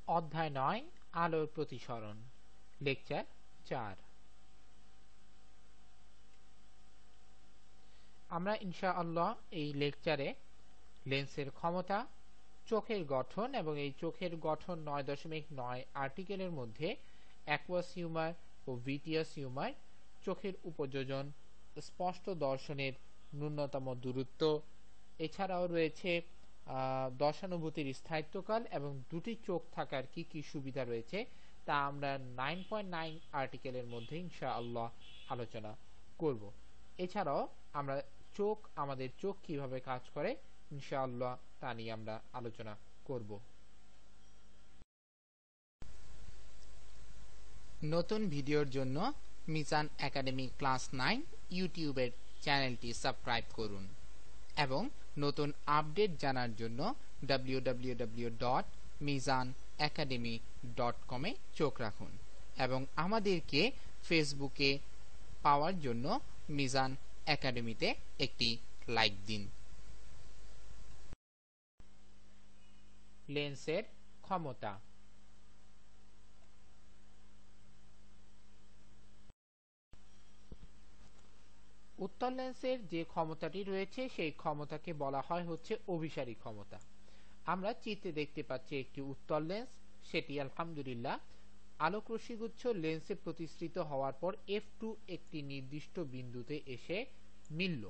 অধ্যায় 9 আলোর প্রতিসরণ লেকচার 4 আমরা ইনশাআল্লাহ এই লেকচারে লেন্সের ক্ষমতা, চোখের গঠন এবং এই চোখের গঠন 9.9 আর্টিকেলের মধ্যে অ্যাকুয়াস হিউমার ও ভিটিয়াস হিউমার, চোখের উপযোজন, স্পষ্ট দর্শনের ন্যূনতম দূরত্ব, এছাড়াও রয়েছে দর্শানুভূতির স্থায়িত্বকাল এবং দুটি চোখ থাকার কি কি সুবিধা রয়েছে তা আমরা 9.9 আর্টিকেলের মধ্যে ইনশাআল্লাহ আলোচনা করব। এছাড়াও আমরা আমাদের চোখ কিভাবে কাজ করে ইনশাআল্লাহ তা নিয়ে আমরা আলোচনা করব। নতুন ভিডিওর জন্য মিজান একাডেমি ক্লাস 9 ইউটিউবের চ্যানেলটি সাবস্ক্রাইব করুন এবং নতুন আপডেট জানার জন্য www.mizanacademy.com এ চোখ রাখুন এবং আমাদেরকে ফেসবুকে পাওয়ার জন্য মিজান একাডেমিতে একটি লাইক দিন। লেন্সের ক্ষমতা। উত্তল লেন্সের যে ক্ষমতাটি রয়েছে সেই ক্ষমতাকে বলা হয় হচ্ছে অভিসারী ক্ষমতা। আমরা চিত্রে দেখতে পাচ্ছি একটি উত্তল লেন্স, সেটি আলহামদুলিল্লাহ আলোকরশ্মিগুচ্ছ লেন্সে প্রতিসৃত হওয়ার পর f2 একটি নির্দিষ্ট বিন্দুতে এসে মিলল,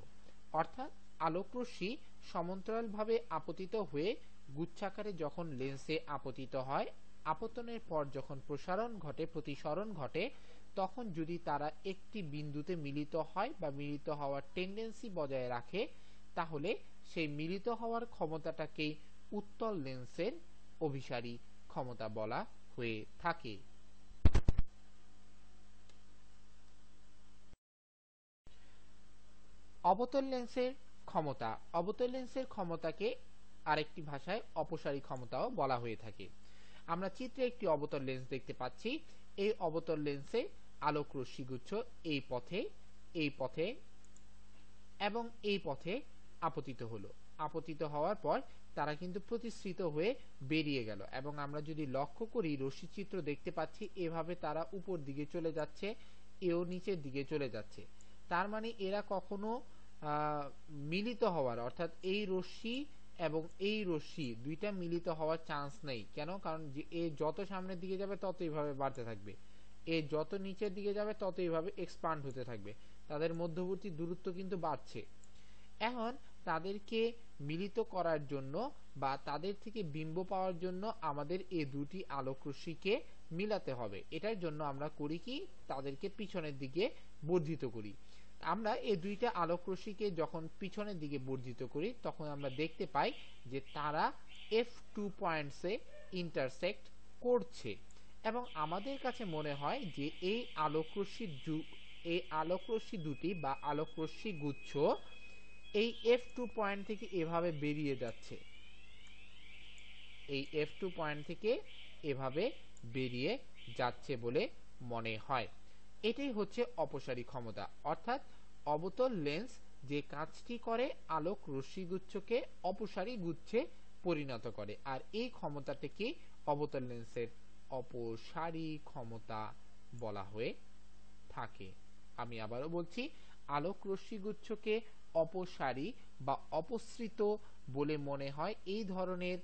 অর্থাৎ আলোকরশ্মি সমান্তরালভাবে আপতিত হয়ে গুচ্ছাকারে যখন লেন্সে আপতিত হয়, আপতনের পর যখন প্রতিসরণ ঘটে তখন যদি তারা একটি বিন্দুতে মিলিত হয় বা মিলিত হওয়ার টেন্ডেন্সি বজায় রাখে তাহলে সেই মিলিত হওয়ার ক্ষমতাটাকেই উত্তল লেন্সের অভিসারী ক্ষমতা বলা হয়ে থাকে। অবতল লেন্সের ক্ষমতা। অবতল লেন্সের ক্ষমতাকে আরেকটি ভাষায় অপসারী ক্ষমতাও বলা হয়ে থাকে। আমরা চিত্রে একটি অবতল লেন্স দেখতে পাচ্ছি। এই অবতল লেন্সে আলোক রশ্মিগুচ্ছ এই পথে এবং এই পথে আপতিত হলো। আপতিত হওয়ার পর তারা কিন্তু প্রতিসৃত হয়ে বেরিয়ে গেল এবং আমরা যদি লক্ষ্য করি রশ্মিচিত্র দেখতে পাচ্ছি এভাবে তারা উপর দিকে চলে যাচ্ছে, এও নিচের দিকে চলে যাচ্ছে। তার মানে এরা কখনো মিলিত হওয়ার, অর্থাৎ এই রশ্মি এবং এই রশ্মি দুইটা মিলিত হওয়ার চান্স নেই। কেন? কারণ এ যত সামনের দিকে যাবে তত এইভাবে বাড়তে থাকবে, এ যত নিচের দিকে যাবে তত এইভাবে এক্সপান্ড হতে থাকবে, তাদের মধ্যবর্তী দূরত্ব কিন্তু বাড়ছে। এখন তাদেরকে মিলিত করার জন্য বা তাদের থেকে বিম্ব পাওয়ার জন্য আমাদের এই দুটি আলোক রশ্মিকে মিলাতে হবে। এটার জন্য আমরা করি কি, তাদেরকে পিছনের দিকে বর্ধিত করি। আমরা এই দুইটা আলোক রশ্মিকে যখন পিছনের দিকে বর্ধিত করি তখন আমরা দেখতে পাই যে তারা f2 পয়েন্টসে ইন্টারসেক্ট করছে এবং আমাদের কাছে মনে হয় যে এই আলোক রশ্মি দুটি বা আলোক রশ্মি গুচ্ছ এই f2 পয়েন্ট থেকে এভাবে বেরিয়ে যাচ্ছে, এই f2 পয়েন্ট থেকে এভাবে বেরিয়ে যাচ্ছে বলে মনে হয়। এটাই হচ্ছে অপসারী ক্ষমতা, অর্থাৎ অবতল লেন্স যে কাজটি করে আলোক রশ্মিগুচ্ছকে অপসারী গুচ্ছে পরিণত করে, আর এই ক্ষমতাটিকে অবতল লেন্সের অপসারী ক্ষমতা বলা হয়ে থাকে। আমি আবারও বলছি, আলোক রশ্মিগুচ্ছকে অপসারী বা অপসৃত বলে মনে হয় এই ধরনের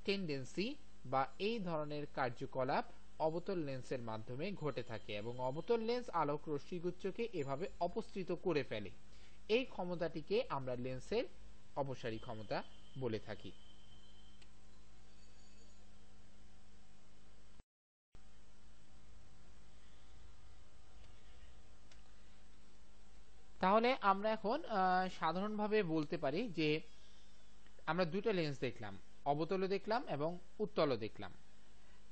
টেন্ডেন্সি বা এই ধরনের কার্যকলাপ অবতল লেন্সের মাধ্যমে ঘটে থাকে এবং অবতল লেন্স আলোক রশ্মিগুচ্ছকে এভাবে অপসৃত করে ফেলে। এই ক্ষমতাটিকে আমরা লেন্সের অপসারী ক্ষমতা বলে থাকি। তাহলে আমরা এখন সাধারণভাবে বলতে পারি যে আমরা দুটো লেন্স দেখলাম, অবতলও দেখলাম এবং উত্তলও দেখলাম।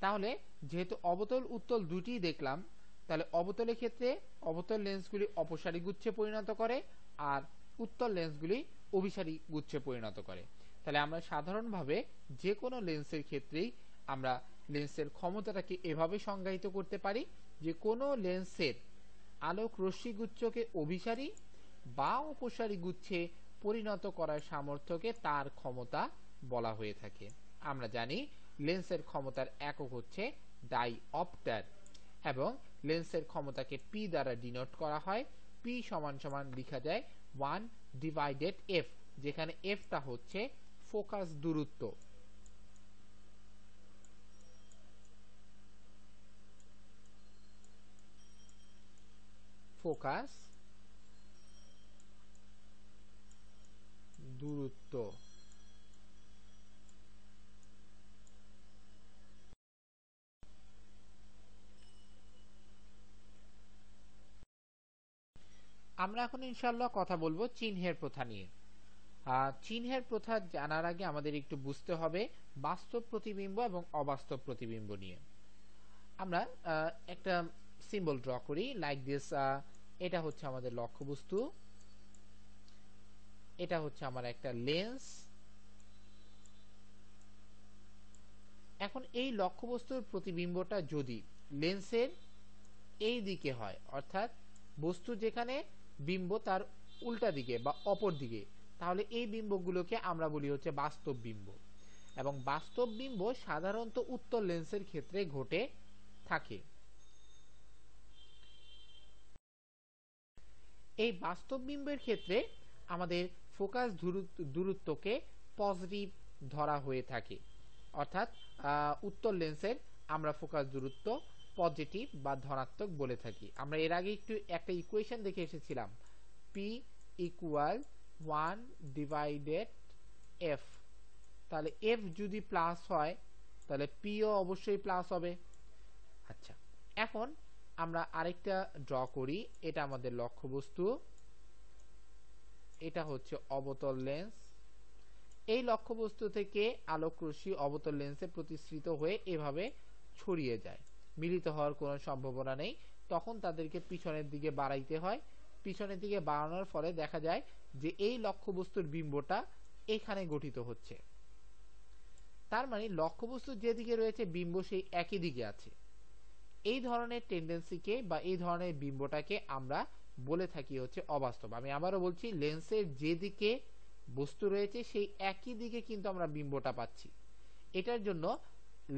তাহলে যেহেতু অবতল উত্তল দুটি দেখলাম, তাহলে অবতলের ক্ষেত্রে অবতল লেন্সগুলি অপসারী গুচ্ছে পরিণত করে আর উত্তল লেন্সগুলি অভিসারী গুচ্ছে পরিণত করে। তাহলে আমরা সাধারণভাবে যে কোনো লেন্সের ক্ষেত্রেই আমরা লেন্সের ক্ষমতাটাকে এভাবে সংজ্ঞায়িত করতে পারি যে কোনো লেন্সের আলোক রশ্মিগুচ্ছকে অভিসারী বা অপসারী গুচ্ছে পরিণত করার সামর্থ্যকে তার ক্ষমতা বলা হয়ে থাকে। আমরা জানি লেন্সের ক্ষমতার একক হচ্ছে ডাইঅপ্টার এবং লেন্সের ক্ষমতাকে পি দ্বারা ডিনোট করা হয়। পি সমান সমান লেখা যায় 1/f, যেখানে এফটা হচ্ছে ফোকাস দূরত্ব। ফোকাস দূরত্ব। আমরা এখন ইনশাআল্লাহ কথা বলবো চিহ্নের প্রথা নিয়ে। চিহ্নের প্রথা জানার আগে আমাদের একটু বুঝতে হবে বাস্তব প্রতিবিম্ব এবং অবাস্তব প্রতিবিম্ব নিয়ে। আমরা একটা সিম্বল ড্র করি লাইক দিস। এটা হচ্ছে আমাদের লক্ষ্যবস্তু, এটা হচ্ছে আমার একটা লেন্স। এখন এই লক্ষ্যবস্তুর প্রতিবিম্বটা যদি লেন্সের এই দিকে হয়, অর্থাৎ বস্তু যেখানে বিম্ব তার উল্টা দিকে বা অপর দিকে, তাহলে এই বিম্বগুলোকে আমরা বলি হচ্ছে বাস্তব বিম্ব। এবং বাস্তব বিম্ব সাধারণত উত্তল লেন্সের ক্ষেত্রে ঘটে থাকে। এই বাস্তব বিম্বের ক্ষেত্রে আমাদের ফোকাস দূরত্বকে পজিটিভ ধরা হয়ে থাকে, অর্থাৎ উত্তল লেন্সের আমরা ফোকাস দূরত্ব পজিটিভ বা ধনাত্মক বলে থাকি। আমরা এর আগে একটা ইকুয়েশন দেখে এসেছিলাম, পি ইকুয়াল 1/f। তাহলে এফ যদি প্লাস হয় তাহলে পিও অবশ্যই প্লাস হবে। আচ্ছা, এখন আমরা আরেকটা ড্র করি। এটা আমাদের লক্ষ্যবস্তু, এটা হচ্ছে অবতল লেন্স। এই লক্ষ্যবস্তু থেকে আলোকরশ্মি অবতল লেন্সে প্রতিসৃত হয়ে এভাবে ছড়িয়ে যায়। মিলিত হওয়ার কোনো সম্ভাবনা নেই, তখন তাদেরকে পিছনের দিকে বাড়াইতে হয়। পিছনের দিকে বাড়ানোর ফলে দেখা যায় যে এই লক্ষ্যবস্তুর বিম্বটা এখানে গঠিত হচ্ছে। তার মানে লক্ষ্যবস্তুর যেদিকে রয়েছে বিম্ব সেই একই দিকে আছে। এই ধরনের টেন্ডেন্সিকে বা এই ধরনের বিম্বটাকে আমরা বলে থাকি হচ্ছে অবাস্তব। আমি আবারও বলছি, লেন্সের যেদিকে বস্তু রয়েছে সেই একই দিকে কিন্তু আমরা বিম্বটা পাচ্ছি। এটার জন্য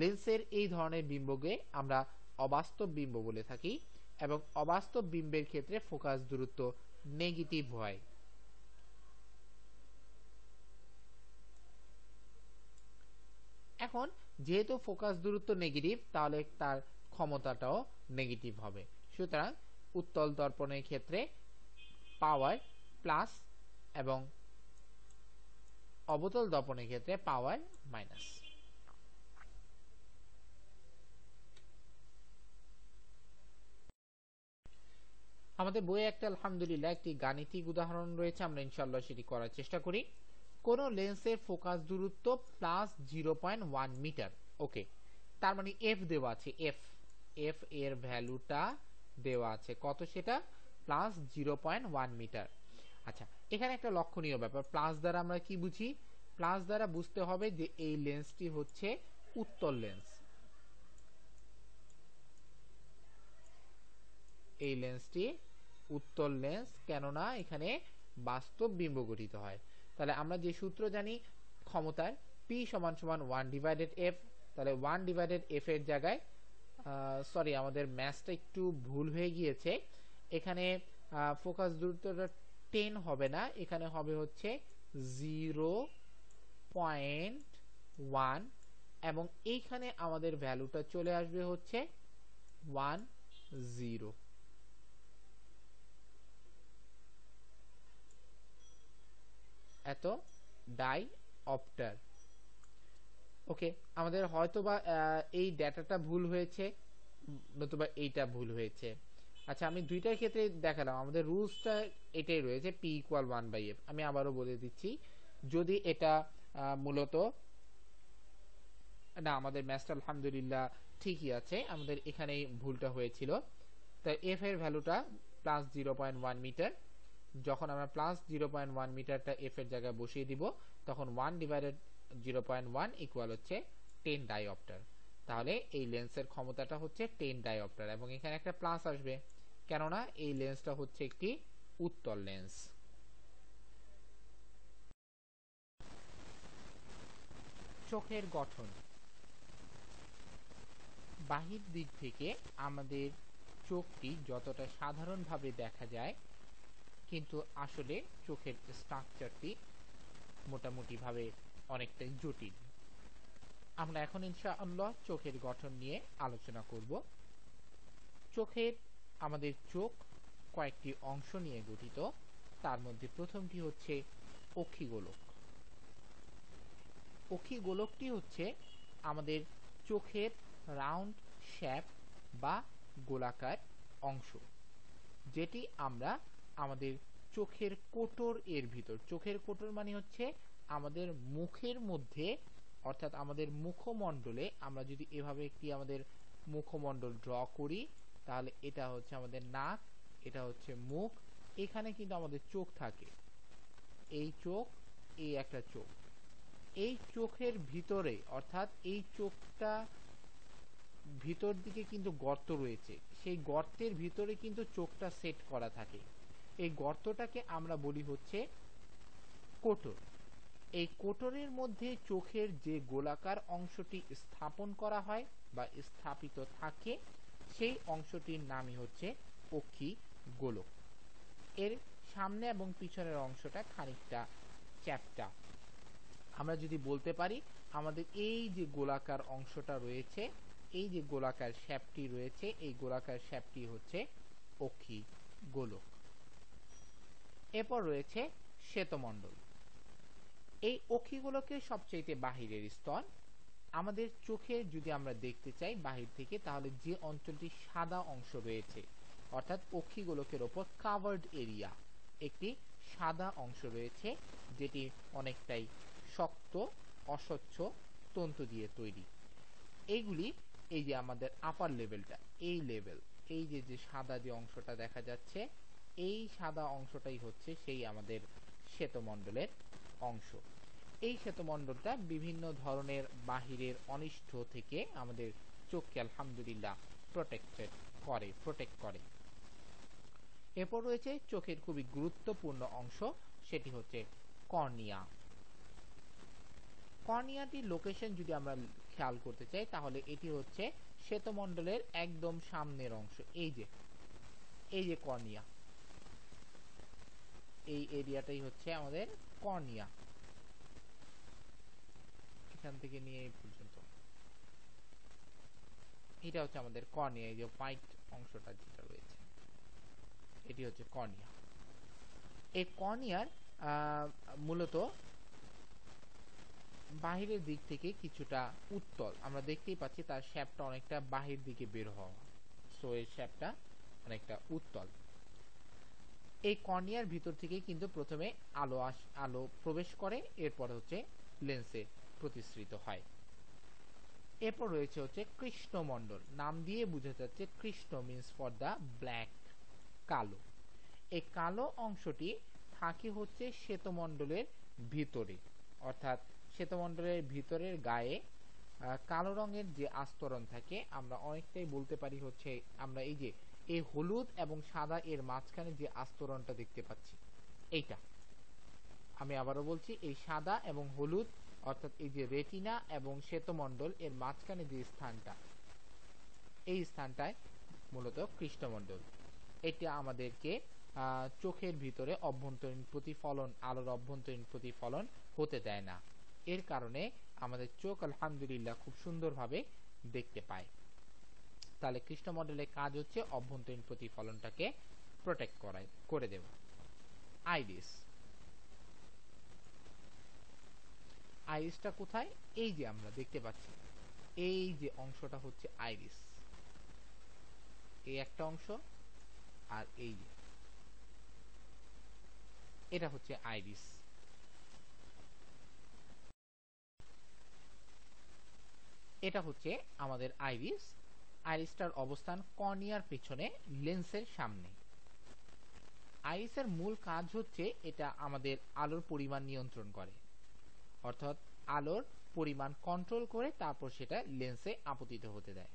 লেন্সের এই ধরনের বিম্বকে আমরা অবাস্তব বিম্ব বলে থাকি এবং অবাস্তব বিম্বের ক্ষেত্রে ফোকাস দূরত্ব নেগেটিভ হয়। এখন যেহেতু ফোকাস দূরত্ব নেগেটিভ, তাহলে তার ক্ষমতাটাও নেগেটিভ হবে। সুতরাং উত্তল দর্পণের ক্ষেত্রে পাওয়ার প্লাস এবং অবতল দর্পণের ক্ষেত্রে পাওয়ার মাইনাস। আমাদের বইয়ে একটা আলহামদুলিল্লাহ একটি গাণিতিক উদাহরণ রয়েছে, আমরা ইনশাআল্লাহ সেটি করার চেষ্টা করি। কোন লেন্সের ফোকাস দূরত্ব প্লাস 0.1 মিটার। ওকে, তার মানে এফ দেওয়া আছে। এফ এর ভ্যালুটা দেওয়া আছে কত, সেটা প্লাস 0.1 মিটার। আচ্ছা, এখানে একটা লক্ষণীয় ব্যাপার, প্লাস দ্বারা আমরা কি বুঝি? প্লাস দ্বারা বুঝতে হবে যে এই লেন্সটি হচ্ছে উত্তল লেন্স। এই লেন্সটি উত্তল লেন্স, কেননা এখানে বাস্তব বিম্ব গঠিত হয়। তাহলে আমরা যে সূত্র জানি ক্ষমতার, P সমান সমান 1/f। তাহলে 1/f এর জায়গায় সরি, আমাদের ম্যাথটা একটু ভুল হয়ে গিয়েছে। এখানে ফোকাস দূরত্বটা 10 হবে না, এখানে হবে হচ্ছে 0.1 এবং এইখানে আমাদের ভ্যালুটা চলে আসবে হচ্ছে 10। এত ডাইঅপ্টার। ওকে, আমাদের হয়তোবা এই ডেটাটা ভুল হয়েছে, নতুবা এইটা ভুল হয়েছে। আচ্ছা, আমি দুইটার ক্ষেত্রে দেখালাম, আমাদের রুলসটা এটাই রয়েছে, P ইকুয়াল 1/f। আমি আবারও বলে দিচ্ছি, যদি এটা মূলত না, আমাদের ম্যাথটা আলহামদুলিল্লাহ ঠিকই আছে, আমাদের এখানেই ভুলটা হয়েছিল। তাই এফ এর ভ্যালুটা প্লাস 0.1 মিটার। যখন আমরা প্লাস 0.1 মিটারটা এফ এর জায়গায় বসিয়ে দিব, তখন 1/0.1 ইকুয়াল হচ্ছে 10 ডাইঅপ্টার। তাহলে এই লেন্সের ক্ষমতাটা হচ্ছে 10 ডাইঅপ্টার এবং এখানে একটা প্লাস আসবে, কেননা এই লেন্সটা হচ্ছে একটি উত্তল লেন্স। চোখের গঠন। বাহির দিক থেকে আমাদের চোখটি যতটা সাধারণভাবে দেখা যায়, কিন্তু আসলে চোখের স্ট্রাকচারটি মোটামুটিভাবে অনেকটাই জটিল। আমরা এখন ইনশাআল্লাহ চোখের গঠন নিয়ে আলোচনা করব। আমাদের চোখ কয়েকটি অংশ নিয়ে গঠিত। তার মধ্যে প্রথমটি হচ্ছে অক্ষিগোলক। অক্ষিগোলকটি হচ্ছে আমাদের চোখের রাউন্ড শেপ বা গোলাকার অংশ, যেটি আমরা আমাদের চোখের কোটর এর ভিতর, চোখের কোটর মানে হচ্ছে আমাদের মুখের মধ্যে, অর্থাৎ আমাদের মুখমণ্ডলে আমরা যদি এভাবে একটি আমাদের মুখমণ্ডল ড্র করি, তাহলে এটা হচ্ছে আমাদের নাক, এটা হচ্ছে মুখ, এখানে কিন্তু আমাদের চোখ থাকে। এই চোখ, এই একটা চোখ, এই চোখের ভিতরে, অর্থাৎ এই চোখটা ভিতর দিকে কিন্তু গর্ত রয়েছে, সেই গর্তের ভিতরে কিন্তু চোখটা সেট করা থাকে। এই গর্তটাকে আমরা বলি হচ্ছে কোটর। এই কোটরের মধ্যে চোখের যে গোলাকার অংশটি স্থাপন করা হয় বা স্থাপিত থাকে, সেই অংশটির নামই হচ্ছে অক্ষিগোলক। এর সামনে এবং পিছনের অংশটা খানিকটা চ্যাপ্টা। আমরা যদি বলতে পারি আমাদের এই যে গোলাকার অংশটা রয়েছে, এই যে গোলাকার শ্যাপটি রয়েছে, এই গোলাকার শ্যাপটি হচ্ছে অক্ষিগোলক। এরপর রয়েছে শ্বেতমণ্ডল। এই অক্ষিগোলকের সবচেয়ে বাহিরের স্তর। আমাদের চোখে যদি আমরা দেখতে চাই বাহির থেকে, তাহলে যে অঞ্চলটি সাদা অংশ রয়েছে, অর্থাৎ অক্ষিগোলকের ওপর কাভার্ড এরিয়া, একটি সাদা অংশ রয়েছে, যেটি অনেকটাই শক্ত, অস্বচ্ছ তন্তু দিয়ে তৈরি। এইগুলি, এই যে আমাদের আপার লেভেলটা, এই লেভেল, এই যে সাদা যে অংশটা দেখা যাচ্ছে, এই সাদা অংশটাই হচ্ছে সেই আমাদের শ্বেতমণ্ডলের অংশ। এই শ্বেতমণ্ডলটা বিভিন্ন ধরনের বাহিরের অনিষ্ট থেকে আমাদের চোখকে আলহামদুলিল্লাহ প্রোটেক্ট করে। এরপর রয়েছে চোখের খুবই গুরুত্বপূর্ণ অংশ, সেটি হচ্ছে কর্নিয়া। কর্নিয়াটির লোকেশন যদি আমরা খেয়াল করতে চাই, তাহলে এটি হচ্ছে শ্বেতমণ্ডলের একদম সামনের অংশ। এই যে কর্নিয়া, এই এরিয়াটাই হচ্ছে আমাদের কর্নিয়া, এখান থেকে নিয়ে এই পর্যন্ত এটা হচ্ছে আমাদের কর্নিয়া। এই যে হোয়াইট অংশটা যেটা রয়েছে, এটি হচ্ছে কর্নিয়া। এই কর্নিয়ার মূলত বাহিরের দিক থেকে কিছুটা উত্তল, আমরা দেখতেই পাচ্ছি তার শ্যাপটা অনেকটা বাহির দিকে বের হওয়া, সো এই শ্যাপটা অনেকটা উত্তল। এই কর্নিয়ার ভিতর থেকে কিন্তু প্রথমে আলো প্রবেশ করে, এরপর হচ্ছে লেন্সে প্রতিসৃত হয়। এরপর রয়েছে হচ্ছে কৃষ্ণমণ্ডল। নাম দিয়ে বোঝা যাচ্ছে Krishna means for the black, কালো। এই কালো অংশটি থাকে হচ্ছে শ্বেতমণ্ডলের ভিতরে, অর্থাৎ শ্বেতমণ্ডলের ভিতরের গায়ে কালো রঙের যে আস্তরণ থাকে, আমরা অনেকটাই বলতে পারি হচ্ছে আমরা এই যে এই হলুদ এবং সাদা এর মাঝখানে যে আস্তরণটা দেখতে পাচ্ছি, এইটা আমি আবারও বলছি, এই সাদা এবং হলুদ, অর্থাৎ এই যে রেটিনা এবং শ্বেতমণ্ডল এর মাঝখানে যে স্থানটা, এই স্থানটায় মূলত কৃষ্ণমণ্ডল। এটা আমাদেরকে চোখের ভিতরে অভ্যন্তরীণ প্রতিফলন, আলোর অভ্যন্তরীণ প্রতিফলন হতে দেয় না। এর কারণে আমাদের চোখ আলহামদুলিল্লাহ খুব সুন্দরভাবে দেখতে পায়। তাহলে কৃষ্ণমণ্ডলের কাজ হচ্ছে অভ্যন্তরীণ প্রতিফলনটাকে প্রোটেক্ট করে দেওয়া। আইরিস, আইরিসটা কোথায়? এই যে আমরা দেখতে পাচ্ছি, এই যে অংশটা হচ্ছে আইরিস, এই একটা অংশ, আর এই যে এটা হচ্ছে আইরিস। এটা হচ্ছে আমাদের আইরিস। আইরিসটার অবস্থান কর্নিয়ার পেছনে, লেন্সের সামনে। আইরিসের মূল কাজ হচ্ছে এটা আমাদের আলোর পরিমাণ নিয়ন্ত্রণ করে, অর্থাৎ আলোর পরিমাণ কন্ট্রোল করে তারপর সেটা লেন্সে আপতিত হতে দেয়।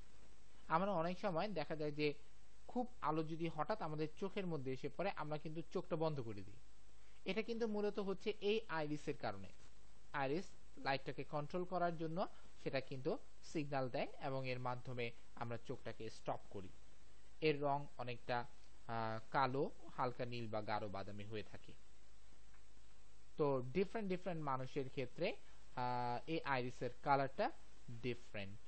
আমরা অনেক সময় দেখা যায় যে খুব আলো যদি হঠাৎ আমাদের চোখের মধ্যে এসে পড়ে, আমরা কিন্তু চোখটা বন্ধ করে দিই। এটা কিন্তু মূলত হচ্ছে এই আইরিসের কারণে। আইরিস লাইটটাকে কন্ট্রোল করার জন্য সেটা কিন্তু সিগন্যাল দেয় এবং এর মাধ্যমে আমরা চোখটাকে স্টপ করি। এর রং অনেকটা কালো, হালকা নীল বা গাঢ় বাদামি হয়ে থাকে। তো ডিফারেন্ট মানুষের ক্ষেত্রে এই আইরিসের কালারটা ডিফারেন্ট।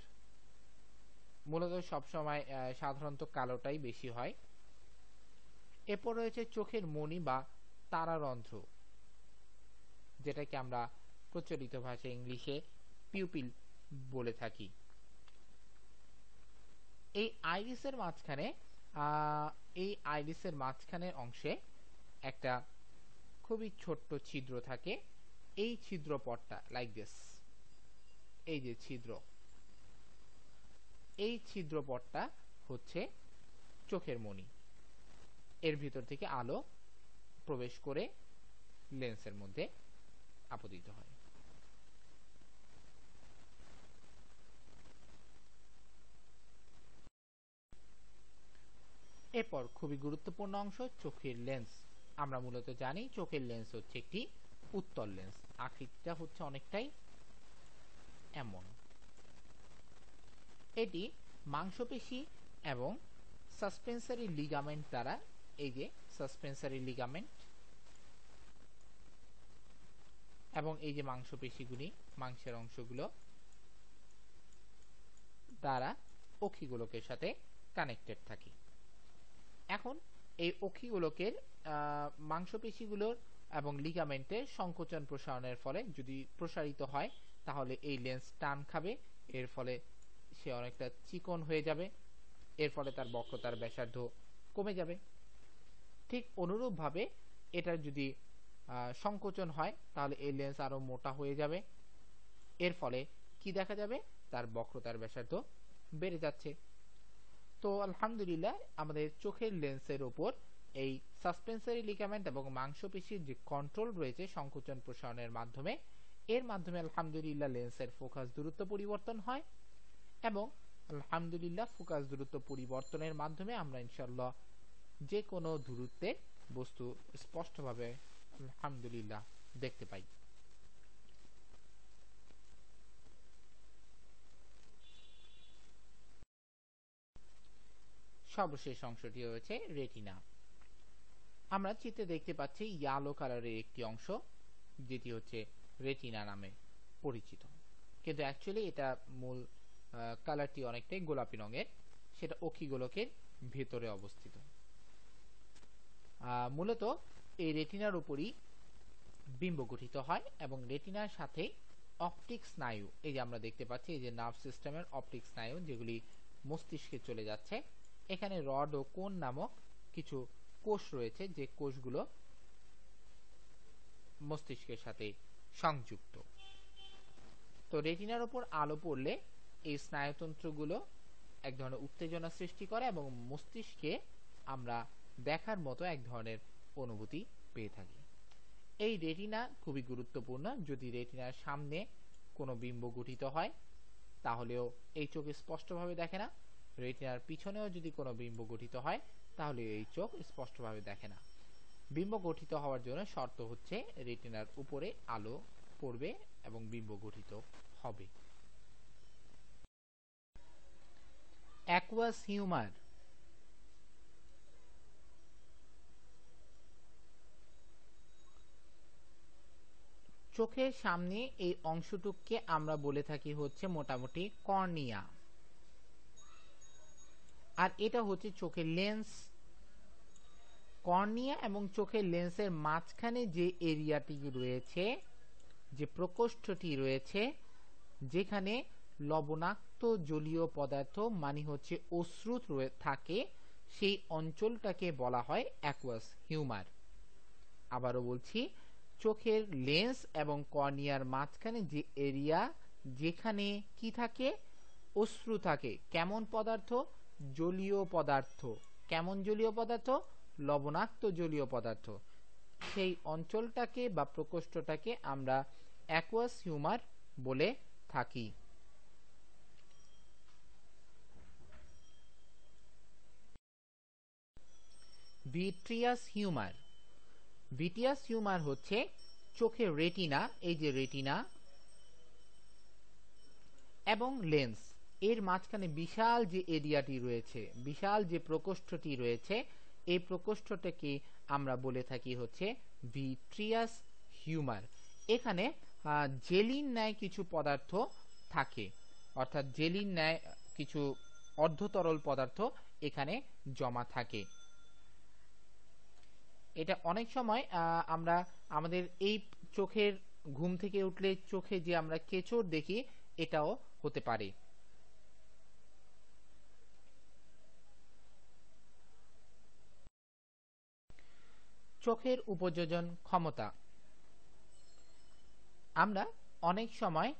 মূলত সবসময় সাধারণত কালোটাই বেশি হয়। এরপর রয়েছে চোখের মণি বা তারারন্ধ্র, যেটাকে আমরা প্রচলিত ভাষায় ইংলিশে পিউপিল বলে থাকি। এই আইরিসের মাঝখানের অংশে একটা খুবই ছোট্ট ছিদ্র থাকে। এই ছিদ্রপথটা লাইক দিস, এই যে ছিদ্র, এই ছিদ্রপথটা হচ্ছে চোখের মণি। এর ভিতর থেকে আলো প্রবেশ করে লেন্সের মধ্যে আপতিত হয়। এরপর খুবই গুরুত্বপূর্ণ অংশ চোখের লেন্স। আমরা মূলত জানি চোখের লেন্স হচ্ছে একটি উত্তল লেন্স। আকৃতিটা হচ্ছে অনেকটাই এমন। এটি মাংসপেশি এবং সাসপেন্সরি লিগামেন্ট দ্বারা, এই যে সাসপেন্সরি লিগামেন্ট এবং এই যে মাংসপেশিগুলি, মাংসের অংশগুলো দ্বারা অক্ষিগোলকের সাথে কানেক্টেড থাকে। এখন এই অক্ষিগোলকের মাংসপেশিগুলোর এবং লিগামেন্টের সংকোচন প্রসারণের ফলে যদি প্রসারিত হয় তাহলে এই লেন্স টান খাবে, এর ফলে সে অনেকটা চিকন হয়ে যাবে, এর ফলে তার বক্রতার ব্যাসার্ধ কমে যাবে। ঠিক অনুরূপভাবে এটার যদি সংকোচন হয় তাহলে এই লেন্স আরো মোটা হয়ে যাবে, এর ফলে কি দেখা যাবে, তার বক্রতার ব্যাসার্ধ বেড়ে যাচ্ছে। তো আলহামদুলিল্লাহ আমাদের চোখের লেন্সের উপর এই সাসপেন্সরি লিগামেন্ট এবং মাংসপেশির যে কন্ট্রোল রয়েছে সংকোচন প্রসারণের মাধ্যমে, এর মাধ্যমে আলহামদুলিল্লাহ লেন্সের ফোকাস দূরত্ব পরিবর্তন হয় এবং আলহামদুলিল্লাহ ফোকাস দূরত্ব পরিবর্তনের মাধ্যমে আমরা ইনশাআল্লাহ যে কোনো দূরত্বের বস্তু স্পষ্টভাবে আলহামদুলিল্লাহ দেখতে পাই। সর্বশেষ অংশটি হচ্ছে রেটিনা। আমরা চিত্রে দেখতে পাচ্ছি ইয়েলো কালারের একটি অংশ, যেটি হচ্ছে রেটিনা নামে পরিচিত, কিন্তু অ্যাকচুয়ালি এটা মূল কালারটি অনেকটাই গোলাপি রঙের, সেটা অক্ষিগোলকের ভেতরে অবস্থিত। মূলত এই রেটিনার উপরই বিম্ব গঠিত হয় এবং রেটিনার সাথে অপটিক স্নায়ু, এই যে আমরা দেখতে পাচ্ছি এই যে নার্ভ সিস্টেমের অপটিক স্নায়ু যেগুলি মস্তিষ্কে চলে যাচ্ছে, এখানে রড ও কোন নামক কিছু কোষ রয়েছে যে কোষগুলো মস্তিষ্কের সাথে সংযুক্ত। তো রেটিনার উপর আলো পড়লে এই স্নায়ুতন্ত্রগুলো এক ধরনের উত্তেজনা সৃষ্টি করে এবং মস্তিষ্কে আমরা দেখার মতো এক ধরনের অনুভূতি পেয়ে থাকি। এই রেটিনা খুবই গুরুত্বপূর্ণ। যদি রেটিনার সামনে কোনো বিম্ব গঠিত হয় তাহলেও এই চোখ স্পষ্টভাবে দেখে না, রেটিনার পিছনেও যদি কোনো বিম্ব গঠিত হয় তাহলে এই চোখ স্পষ্টভাবে দেখে না। বিম্ব গঠিত হওয়ার জন্য শর্ত হচ্ছে রেটিনার উপরে আলো পড়বে এবং বিম্ব গঠিত হবে। Aqueous humour. চোখের সামনে এই অংশটুককে আমরা বলে থাকি হচ্ছে মোটামুটি কর্নিয়া, আর এটা হচ্ছে চোখের লেন্স। কর্নিয়া এবং চোখের লেন্সের মাঝখানে যে এরিয়াটি রয়েছে, যে প্রকোষ্ঠটি রয়েছে, যেখানে লবণাক্ত জলীয় পদার্থ মানে হচ্ছে অশ্রু থাকে, সেই অঞ্চলটাকে বলা হয় অ্যাকুয়াস হিউমার। আবারও বলছি, চোখের লেন্স এবং কর্নিয়ার মাঝখানে যে এরিয়া, যেখানে কি থাকে, অশ্রু থাকে। কেমন পদার্থ? জলীয় পদার্থ। কেমন জলীয় পদার্থ? লবণাক্ত জলীয় পদার্থ। সেই অঞ্চলটাকে বা প্রকোষ্ঠটাকে আমরা অ্যাকুয়াস হিউমার বলে থাকি। Vitreous humour. ভিট্রিয়াস হিউমার হচ্ছে চোখের রেটিনা, এই যে রেটিনা, এবং লেন্স এর মাঝখানে বিশাল যে এরিয়াটি রয়েছে, বিশাল যে প্রকোষ্ঠটি রয়েছে, এই প্রকোষ্ঠটাকে আমরা বলে থাকি হচ্ছে ভিট্রিয়াস হিউমার। এখানে জেলির ন্যায় কিছু পদার্থ থাকে, অর্থাৎ জেলির ন্যায় কিছু অর্ধতরল পদার্থ এখানে জমা থাকে। এটা অনেক সময় আমরা আমাদের এই চোখের ঘুম থেকে উঠলে চোখে যে আমরা কেঁচড় দেখি, এটাও হতে পারে। চোখের উপযোজন ক্ষমতা। আমরা অনেক সময়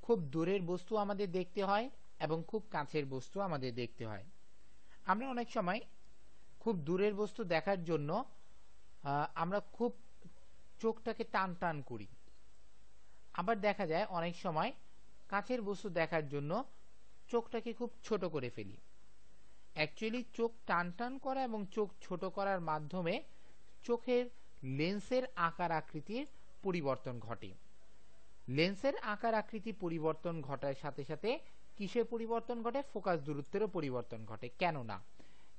খুব দূরের বস্তু আমাদের দেখতে হয় এবং খুব কাছের বস্তু আমাদের দেখতে হয়। আমরা অনেক সময় খুব দূরের বস্তু দেখার জন্য আমরা খুব চোখটাকে টান টান করি, আবার দেখা যায় অনেক সময় কাছের বস্তু দেখার জন্য চোখটাকে খুব ছোট করে ফেলি। অ্যাকচুয়ালি চোখ টান টান করা এবং চোখ ছোট করার মাধ্যমে চোখের লেন্সের আকার আকৃতির পরিবর্তন ঘটে। লেন্সের আকার আকৃতি পরিবর্তন ঘটার সাথে সাথে কিসের পরিবর্তন ঘটে? ফোকাস দূরত্বেরও পরিবর্তন ঘটে।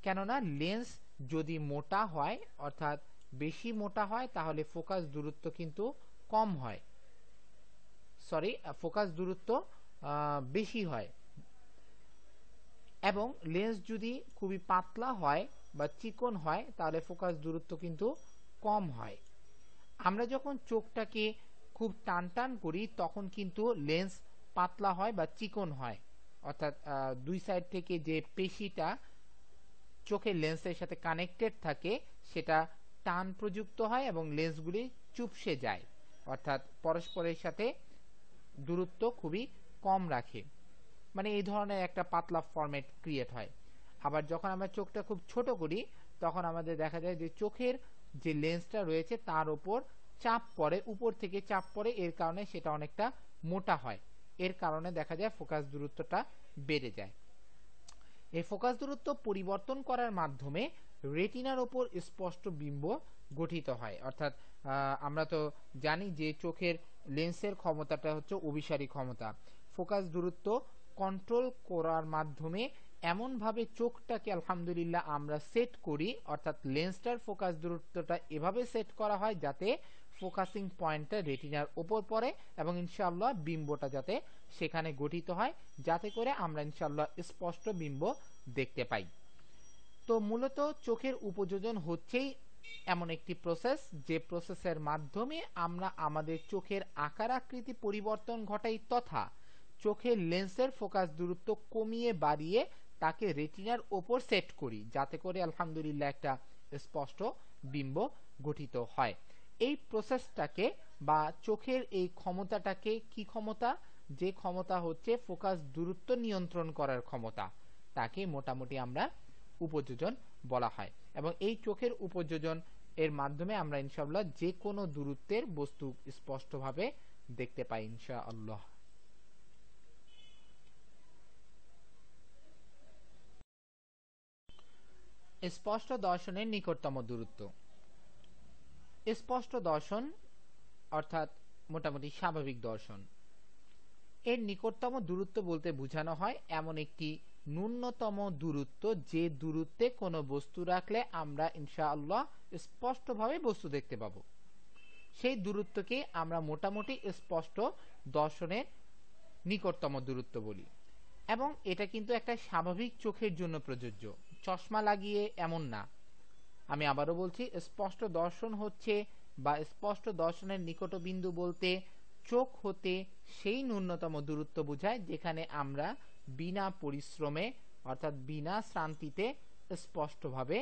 কেননা লেন্স যদি মোটা হয়, অর্থাৎ বেশি মোটা হয়, তাহলে ফোকাস দূরত্ব কিন্তু কম হয়, ফোকাস দূরত্ব বেশি হয়। এবং লেন্স যদি খুবই পাতলা হয় বা চিকন হয়, তাহলে ফোকাস দূরত্ব কিন্তু কম হয়। আমরা যখন চোখটাকে খুব টান টান করি, তখন কিন্তু লেন্স পাতলা হয় বা চিকন হয়, অর্থাৎ দুই সাইড থেকে যে পেশিটা চোখের লেন্সের সাথে কানেক্টেড থাকে, সেটা টান প্রযুক্ত হয় এবং লেন্সগুলি চুপসে যায়, অর্থাৎ পরস্পরের সাথে দূরত্ব খুবই কম রাখে। মানে এই ধরনের একটা পাতলা ফরম্যাট ক্রিয়েট হয়। আবার যখন আমরা চোখটা খুব ছোট করি, তখন আমাদের দেখা যায় যে চোখের যে লেন্সটা রয়েছে তার উপর চাপ পড়ে, উপর থেকে চাপ পড়ে, এর কারণে সেটা অনেকটা মোটা হয়। এর কারণে দেখা যায় ফোকাস দূরত্বটা বেড়ে যায়। এই ফোকাস দূরত্ব পরিবর্তন করার মাধ্যমে রেটিনার উপর স্পষ্ট বিম্ব গঠিত হয়। অর্থাৎ আমরা তো জানি যে চোখের লেন্সের ক্ষমতাটা হচ্ছে অভিসারী ক্ষমতা। ফোকাস দূরত্ব কন্ট্রোল করার মাধ্যমে এমনভাবে চোখটাকে আলহামদুলিল্লাহ আমরা সেট করি, অর্থাৎ লেন্সটার ফোকাস দূরত্বটা এভাবে সেট করা হয় যাতে ফোকাসিং পয়েন্টটা রেটিনার উপর পড়ে এবং ইনশাআল্লাহ বিম্বটা যাতে সেখানে গঠিত হয়, যাতে করে আমরা ইনশাআল্লাহ স্পষ্ট বিম্ব দেখতে পাই। তো মূলত চোখের উপযোজন হচ্ছেই এমন একটি প্রসেস, যে প্রসেসের মাধ্যমে আমরা আমাদের চোখের আকার আকৃতি পরিবর্তন ঘটাই, তথা চোখের লেন্সের ফোকাস দূরত্ব কমিয়ে বাড়িয়ে তাকে রেটিনার ওপর সেট করি, যাতে করে আলহামদুলিল্লাহ একটা স্পষ্ট বিম্ব গঠিত হয়। এই প্রসেসটাকে বা চোখের এই ক্ষমতাটাকে কি ক্ষমতা? যে ক্ষমতা হচ্ছে ফোকাস দূরত্ব নিয়ন্ত্রণ করার ক্ষমতা, তাকে মোটামুটি আমরা উপযোজন বলা হয়। এবং এই চোখের উপযোজন এর মাধ্যমে আমরা ইনশাআল্লাহ যে কোনো দূরত্বের বস্তু স্পষ্টভাবে দেখতে পাই ইনশাআল্লাহ। স্পষ্ট দর্শনের নিকটতম দূরত্ব। স্পষ্ট দর্শন অর্থাৎ মোটামুটি স্বাভাবিক দর্শন, এর নিকটতম দূরত্ব বলতে বোঝানো হয় এমন একটি ন্যূনতম দূরত্ব, যে দূরত্বে কোনো বস্তু রাখলে আমরা ইনশাআল্লাহ স্পষ্টভাবে বস্তু দেখতে পাবো। সেই দূরত্বকে আমরা মোটামুটি স্পষ্ট দর্শনের নিকটতম দূরত্ব বলি। এবং এটা কিন্তু একটা স্বাভাবিক চোখের জন্য প্রযোজ্য, চশমা লাগিয়ে এমন না। আমি আবারও বলছি, স্পষ্ট দর্শন হচ্ছে বা স্পষ্ট দর্শনের নিকটবিন্দু বলতে চোখ হতে সেই ন্যূনতম দূরত্ব বোঝায় যেখানে আমরা বিনা পরিশ্রমে অর্থাৎ বিনা শ্রান্তিতে স্পষ্টভাবে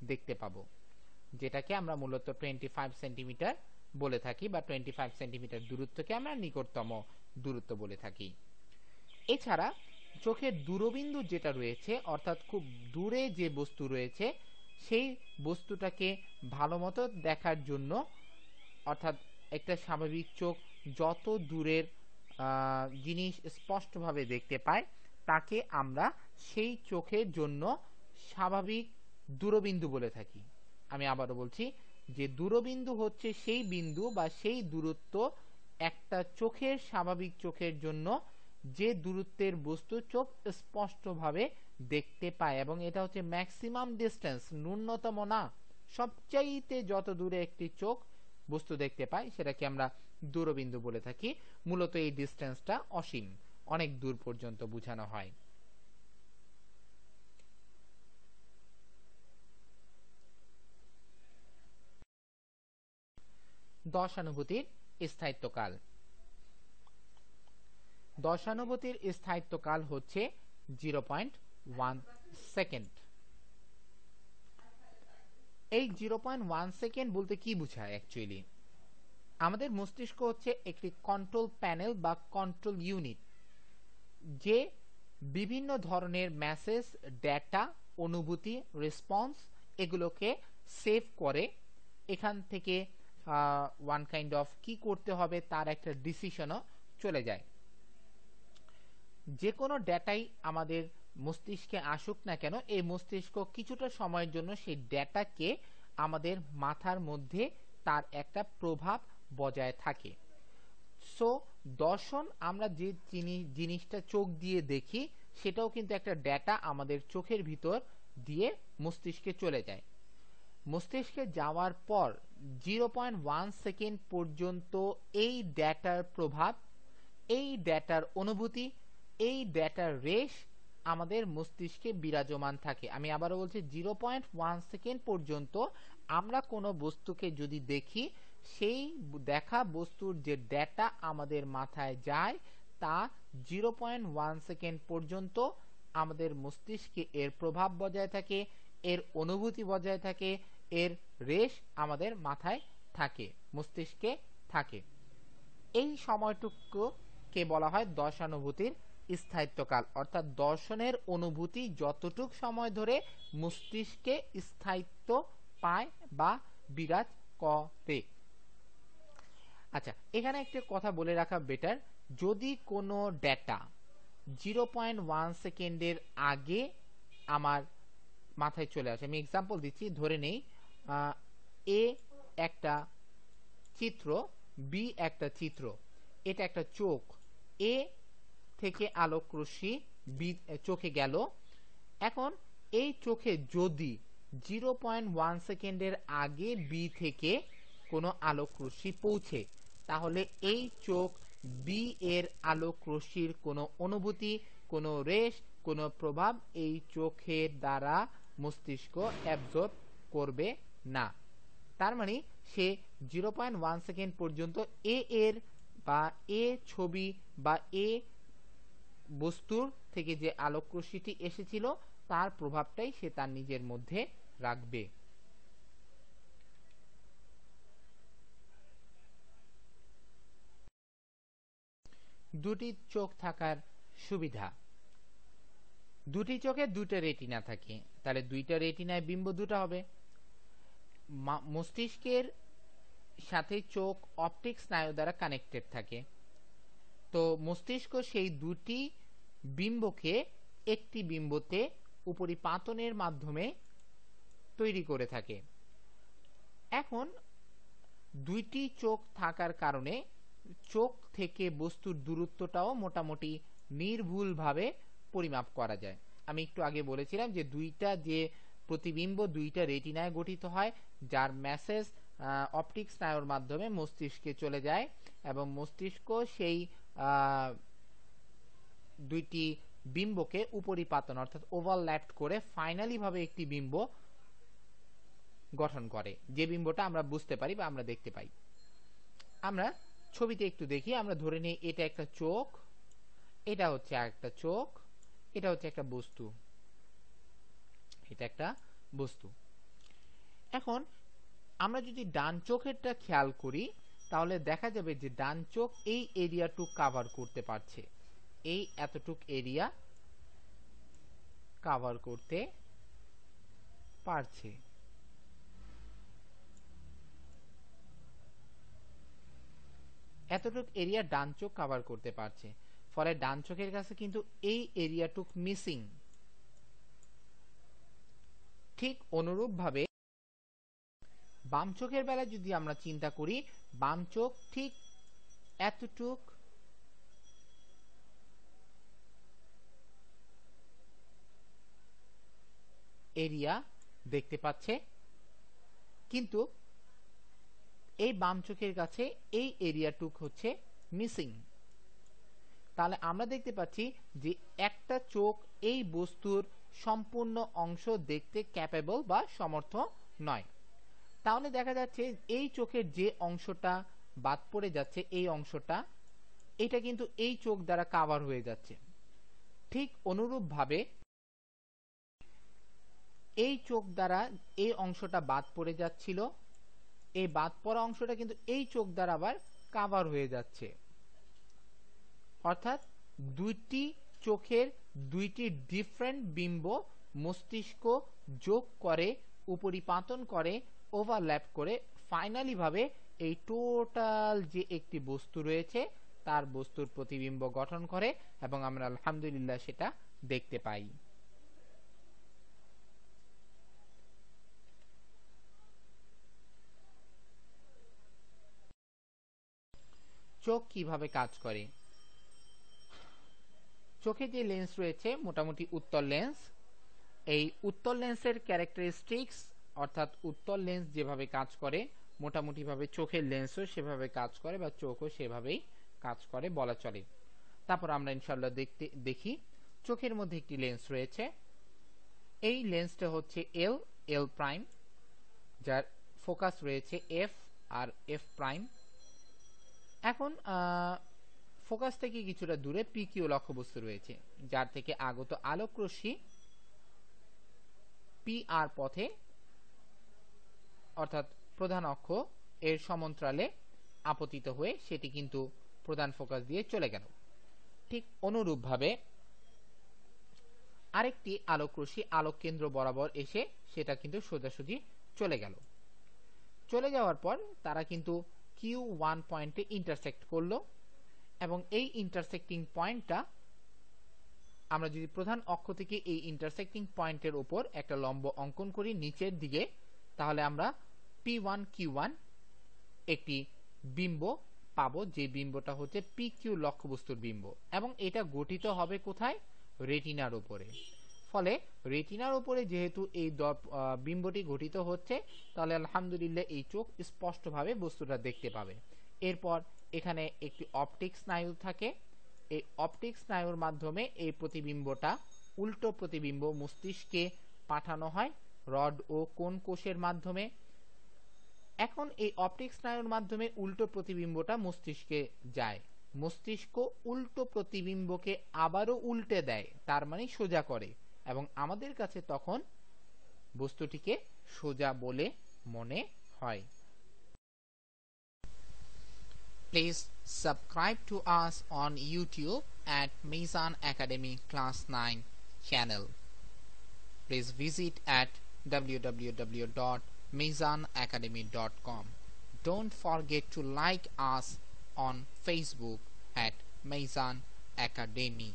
দেখতে পাবো, যেটাকে আমরা মূলত 25 সেন্টিমিটার বলে থাকি, বা 25 সেন্টিমিটার দূরত্বকে আমরা নিকটতম দূরত্ব বলে থাকি। এছাড়া চোখের দূরবিন্দু যেটা রয়েছে, অর্থাৎ খুব দূরে যে বস্তু রয়েছে, সেই বস্তুটাকে ভালো মতো দেখার জন্য, অর্থাৎ একটা স্বাভাবিক চোখ যত দূরের জিনিস স্পষ্টভাবে দেখতে পায়, তাকে আমরা সেই চোখের জন্য স্বাভাবিক দূরবিন্দু বলে থাকি। আমি আবারও বলছি যে দূরবিন্দু হচ্ছে সেই বিন্দু বা সেই দূরত্ব একটা চোখের স্বাভাবিক চোখের জন্য যে দূরত্বের বস্তু চোখ স্পষ্টভাবে দেখতে পায়, এবং এটা হচ্ছে ম্যাক্সিমাম ডিস্টেন্স, ন্যূনতম না, সবচাইতে যত দূরে একটি চোখ বস্তু দেখতে পায় সেটাকে আমরা দূরবিন্দু বলে থাকি। মূলত এই ডিস্টেন্সটা অসীম, অনেক দূর পর্যন্ত বোঝানো হয়। দশানুভূতির স্থায়িত্বকাল। দশানুভূতির স্থায়িত্বকাল হচ্ছে 0.1 সেকেন্ড। এই 0.1 সেকেন্ড বলতে কি বোঝায় অ্যাকচুয়ালি? আমাদের মস্তিষ্ক হচ্ছে একটি কন্ট্রোল প্যানেল বা কন্ট্রোল ইউনিট, যে বিভিন্ন ধরনের মেসেজ, ডেটা, অনুভূতি, রেসপন্স এগুলোকে সেভ করে। এখান থেকে ওয়ান কাইন্ড অফ কি করতে হবে তার একটা ডিসিশনও চলে যায়। যে কোনো ডেটাই আমাদের মস্তিষ্কে আসুক না কেন, এই মস্তিষ্ক কিছুটা সময়ের জন্য সেই ডেটাকে আমাদের মাথার মধ্যে তার একটা প্রভাব বজায় থাকে। সো দর্শন, আমরা যে জিনিসটা চোখ দিয়ে দেখি সেটাও কিন্তু একটা ডেটা আমাদের চোখের ভিতর দিয়ে মস্তিষ্কে চলে যায়। মস্তিষ্কে যাওয়ার পর 0.1 সেকেন্ড পর্যন্ত এই ডেটার প্রভাব, এই ডেটার অনুভূতি, এই ডেটার রেশ আমাদের মস্তিষ্কে বিরাজমান থাকে। আমি আবারও বলছি, 0.1 সেকেন্ড পর্যন্ত আমরা কোনো বস্তুকে যদি দেখি, সেই দেখা বস্তুর যে ডেটা আমাদের মাথায় যায় তা 0.1 সেকেন্ড পর্যন্ত আমাদের মস্তিষ্কে এর প্রভাব বজায় থাকে, এর অনুভূতি বজায় থাকে, এর রেশ আমাদের মাথায় থাকে, মস্তিষ্কে থাকে। এই সময়টুকুকে বলা হয় দশানুভূতির স্থায়িত্বকাল, অর্থাৎ দর্শনের অনুভূতি যতটুক সময় ধরে মস্তিষ্কে স্থায়িত্ব পায় বা বিরাজ করে। আচ্ছা, এখানে একটা কথা বলে রাখা বেটার, যদি কোনো ডেটা 0.1 সেকেন্ডের আগে আমার মাথায় চলে আসে, আমি এক্সাম্পল দিচ্ছি, ধরে নেই এ একটা চিত্র, বি একটা চিত্র, এটা একটা চোখ, এ থেকে আলোক রশ্মি বি চোখে গেল। এখন এই চোখে যদি 0.1 সেকেন্ডের আগে বি থেকে কোনো আলোক রশ্মি পৌঁছে, তাহলে এই চোখ বি এর আলোক রশ্মির কোনো অনুভূতি, কোনো রেশ, কোনো প্রভাব এই চোখের দ্বারা মস্তিষ্ক অ্যাবজর্ব করবে না। তার মানে সে 0.1 সেকেন্ড পর্যন্ত এ এর বা এ ছবি বা এ বস্তুর থেকে যে আলোক রশ্মিটি এসেছিল তার প্রভাবটাই সে তার নিজের মধ্যে রাখবে। দুটি চোখ থাকার সুবিধা। দুটি চোখে দুইটা রেটিনা থাকে, তাহলে দুইটা রেটিনায় বিম্ব দুটো হবে। মস্তিষ্কের সাথে চোখ অপটিক স্নায়ু দ্বারা কানেক্টেড থাকে, তো মস্তিষ্ক সেই দুটি বিম্বকে একটি বিম্বতে উপরিপাতনের মাধ্যমে তৈরি করে থাকে। এখন দুইটি চোখ থাকার কারণে চোখ থেকে বস্তুর দূরত্বটাও মোটামুটি নির্ভুলভাবে পরিমাপ করা যায়। আমি একটু আগে বলেছিলাম যে দুইটা যে প্রতিবিম্ব দুইটা রেটিনায় গঠিত হয়, যার মেসেজ অপটিক স্নায়ুর মাধ্যমে মস্তিষ্কে চলে যায়, এবং মস্তিষ্ক সেই দুইটি বিম্বকে উপরিপাতন অর্থাৎ ওভারল্যাপ করে ফাইনালি ভাবে একটি বিম্ব গঠন করে, যে বিম্বটা আমরা বুঝতে পারি বা আমরা দেখতে পাই। আমরা ছবিতে একটু দেখি, আমরা ধরে নিই এটা একটা চোখ, এটা হচ্ছে একটা চোখ, এটা হচ্ছে একটা বস্তু, এটা একটা বস্তু। এখন আমরা যদি ডান চোখেরটা খেয়াল করি তাহলে দেখা যাবে যে ডান চোখ এই এরিয়াটুক কভার করতে পারছে, এই এতটুক এরিয়া কভার করতে পারছে। এতটুক এরিয়া ডান চোখ কভার করতে পারছে, ফলে ডান চোখের কাছে কিন্তু এই এরিয়াটুক মিসিং। ঠিক অনুরূপভাবে বাম চোখের বেলায় যদি আমরা চিন্তা করি, বাম চোখ ঠিক এতটুক এরিয়া দেখতে পাচ্ছে, কিন্তু এই বাম চোখের কাছে এই এরিয়াটুক হচ্ছে মিসিং। তাহলে আমরা দেখতে পাচ্ছি যে একটা চোখ এই বস্তুর সম্পূর্ণ অংশ দেখতে ক্যাপেবল বা সমর্থ নয়। তাহলে দেখা যাচ্ছে এই চোখের যে অংশটা বাদ পড়ে যাচ্ছে, এই অংশটা, এটা কিন্তু এই চোখ দ্বারা কাভার হয়ে যাচ্ছে। ঠিক অনুরূপভাবে এই চোখ দ্বারা এই অংশটা বাদ পড়ে যাচ্ছিল, এই বাদ পড়া অংশটা কিন্তু এই চোখ দ্বারা আবার কাভার হয়ে যাচ্ছে। অর্থাৎ দুইটি চোখের দুইটি ডিফারেন্ট বিম্ব মস্তিষ্ক যোগ করে, উপরিপাতন করে, ওভারল্যাপ করে ফাইনালি ভাবে এই টোটাল যে একটি বস্তু রয়েছে তার বস্তুর প্রতিবিম্ব গঠন করে, এবং আমরা আলহামদুলিল্লাহ সেটা দেখতে পাই। চোখ কিভাবে কাজ করে? চোখে যে লেন্স রয়েছে মোটামুটি উত্তল লেন্স। এই উত্তল লেন্সের ক্যারেক্টারিস্টিক্স, অর্থাৎ উত্তল লেন্স যেভাবে কাজ করে মোটামুটি ভাবে চোখের লেন্সও সেভাবে কাজ করে, বা চোখও সেভাবেই কাজ করে বলা চলে। তারপর আমরা ইনশাআল্লাহ দেখি চোখের মধ্যে একটি লেন্স রয়েছে। এই লেন্সটা হচ্ছে এল প্রাইম, যার ফোকাস রয়েছে এফ আর এফ প্রাইম। এখন ফোকাস থেকে কিছুটা দূরে পিকিউ লক্ষ্যবস্তু রয়েছে, যার থেকে আগত আলোক রশ্মি পি আর পথে, অর্থাৎ প্রধান অক্ষ এর সমান্তরালে আপতিত হয়ে সেটি কিন্তু প্রধান ফোকাস দিয়ে চলে গেল। ঠিক অনুরূপভাবে আরেকটি আলোক রশ্মি আলোক কেন্দ্র বরাবর এসে সেটা কিন্তু সোজাসুজি চলে গেল। চলে যাওয়ার পর তারা কিন্তু Q1 পয়েন্টে ইন্টারসেক্ট করলো, এবং এই ইন্টারসেক্টিং পয়েন্টটা আমরা যদি প্রধান অক্ষ থেকে এই ইন্টারসেক্টিং পয়েন্টের উপর একটা লম্ব অঙ্কন করি নিচের দিকে, তাহলে আমরা P1 Q1 একটি বিম্ব পাবো, যে বিম্বটা হচ্ছে PQ লক্ষ্যবস্তুর বিম্ব, এবং এটা গঠিত হবে কোথায়? রেটিনার উপরে। ফলে রেটিনার উপরে যেহেতু এই বিম্বটি গঠিত হচ্ছে, তাহলে আলহামদুলিল্লাহ এই চোখ স্পষ্টভাবে বস্তুটা দেখতে পাবে। এরপর এখানে একটি অপটিক স্নায়ু থাকে, এই অপটিক স্নায়ুর মাধ্যমে এই প্রতিবিম্বটা উল্টো প্রতিবিম্ব মস্তিষ্কে পাঠানো হয় রড ও কোন কোষের মাধ্যমে। এখন এই অপটিক স্নায়ুর মাধ্যমে উল্টো প্রতিবিম্বটা মস্তিষ্কে যায়, মস্তিষ্ক উল্টো প্রতিবিম্বকে আবারও উল্টে দেয়, তার মানে সোজা করে, এবং আমাদের কাছে তখন বস্তুটিকে সোজা বলে মনে হয়। Please subscribe to us on YouTube at Mizan Academy Class 9 channel. Please visit at www.mizanacademy.com. Don't forget to like us on Facebook at Mizan Academy.